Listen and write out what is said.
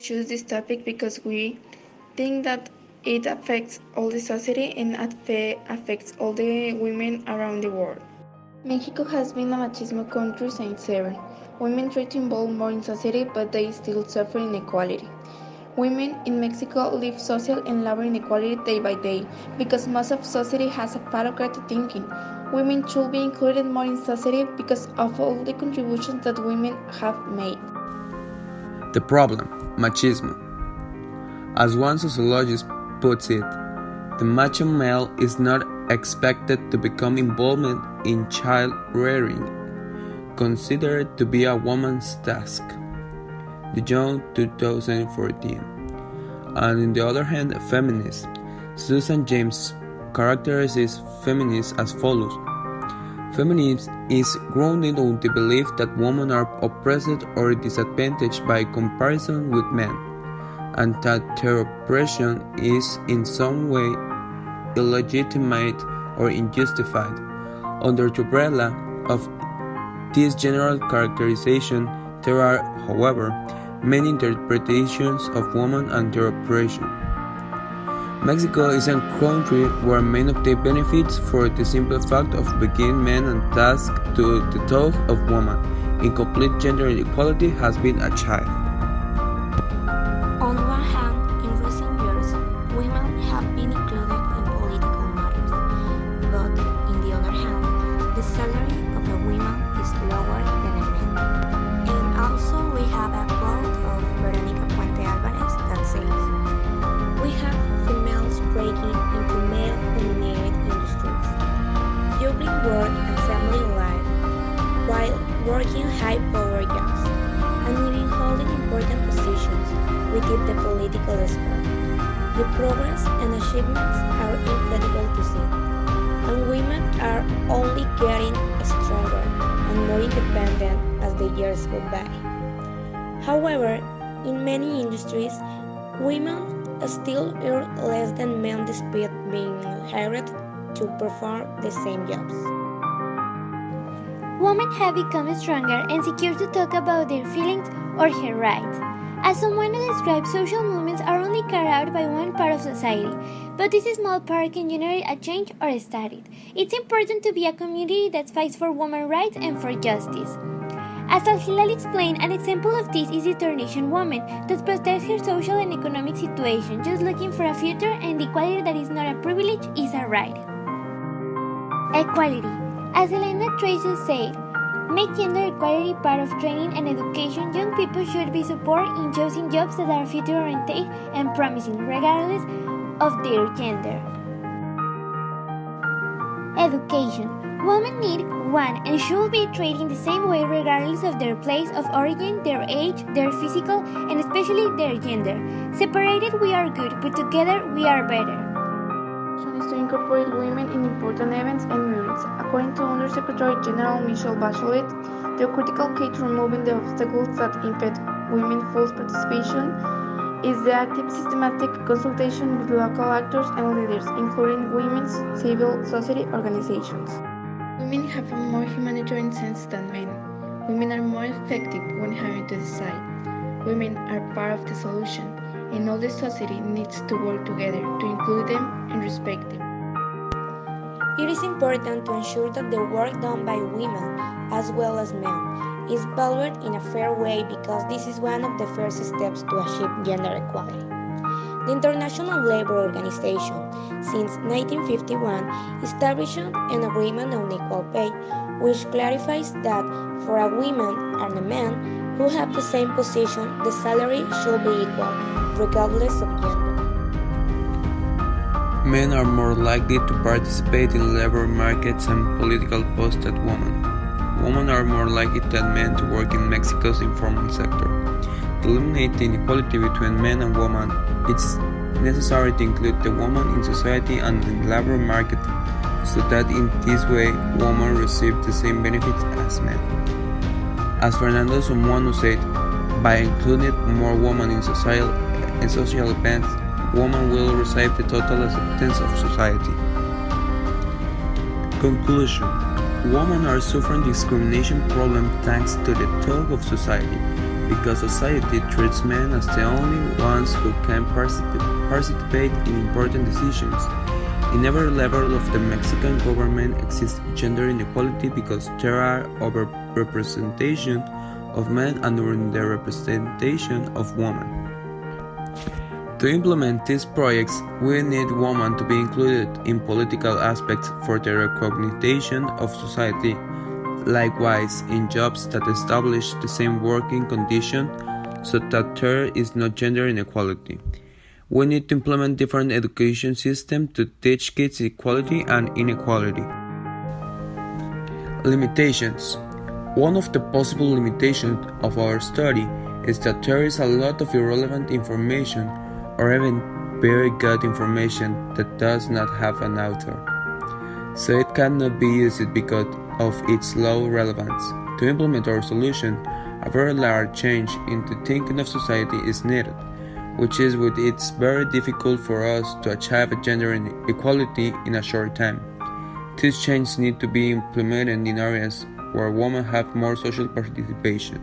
choose this topic because we think that it affects all the society and affects all the women around the world. Mexico has been a machismo country since ever. Women try to involve more in society, but they still suffer inequality. Women in Mexico live social and labor inequality day by day because most of society has a patriarchal thinking. Women should be included more in society because of all the contributions that women have made. The problem, machismo. As one sociologist puts it, the macho male is not expected to become involved in child rearing, considered to be a woman's task. The Young 2014. And on the other hand, feminists. Susan James characterizes feminism as follows. Feminism is grounded on the belief that women are oppressed or disadvantaged by comparison with men, and that their oppression is in some way illegitimate or unjustified. Under the umbrella of this general characterization, there are, however, many interpretations of women and their oppression. Mexico is a country where men obtain benefits for the simple fact of being men and tasked to the thought of women. Incomplete gender equality has been a child. On one hand, in recent years, women have been included in political matters, but in the other hand, the salary of a woman is lower than a man. And also we have a quote of Veronica Puente Alvarez that says, "We have females breaking into male-dominated industries, juggling work and family life, while working high-power jobs, and even holding important positions within the political sphere. The progress and achievements are incredible to see, and women are only getting stronger and more independent as the years go by. However, in many industries, women still earn less than men despite being hired to perform the same jobs." Women have become stronger and secure to talk about their feelings or their rights. As someone who describes social movements are only carried out by one part of society, but this small part can generate a change or a study. It's important to be a community that fights for women's rights and for justice. As Al-Hilal explained, an example of this is the Tunisian woman that protects her social and economic situation, just looking for a future, and the equality that is not a privilege is a right. Equality. As Elena Tracy said, make gender equality part of training and education. Young people should be supported in choosing jobs that are future-oriented and promising, regardless of their gender. Education. Women need, want, and should be treated the same way regardless of their place of origin, their age, their physical, and especially their gender. Separated we are good, but together we are better. Is to incorporate women in important events and meetings. According to Undersecretary General Michelle Bachelet, the critical key to removing the obstacles that impede women's full participation is the active, systematic consultation with local actors and leaders, including women's civil society organizations. Women have a more humanitarian sense than men. Women are more effective when having to decide. Women are part of the solution, and all the society needs to work together to include them and respect them. It is important to ensure that the work done by women, as well as men, is valued in a fair way because this is one of the first steps to achieve gender equality. The International Labour Organization, since 1951, established an agreement on equal pay, which clarifies that for a woman and a man who have the same position, the salary should be equal, regardless of gender. Men are more likely to participate in labor markets and political posts than women. Women are more likely than men to work in Mexico's informal sector. To eliminate the inequality between men and women, it's necessary to include the woman in society and in the labor market so that in this way women receive the same benefits as men. As Fernando Somoano said, by including more women in social events, women will receive the total acceptance of society. Conclusion. Women are suffering discrimination problem thanks to the talk of society. because society treats men as the only ones who can participate in important decisions. In every level of the Mexican government exists gender inequality because there are overrepresentation of men and underrepresentation of women. To implement these projects, we need women to be included in political aspects for the recognition of society. Likewise, in jobs that establish the same working condition so that there is no gender inequality. We need to implement different education systems to teach kids equality and inequality. Limitations. One of the possible limitations of our study is that there is a lot of irrelevant information or even very good information that does not have an author. So it cannot be used because of its low relevance. To implement our solution, a very large change in the thinking of society is needed, which is why it's very difficult for us to achieve gender equality in a short time. These changes need to be implemented in areas where women have more social participation.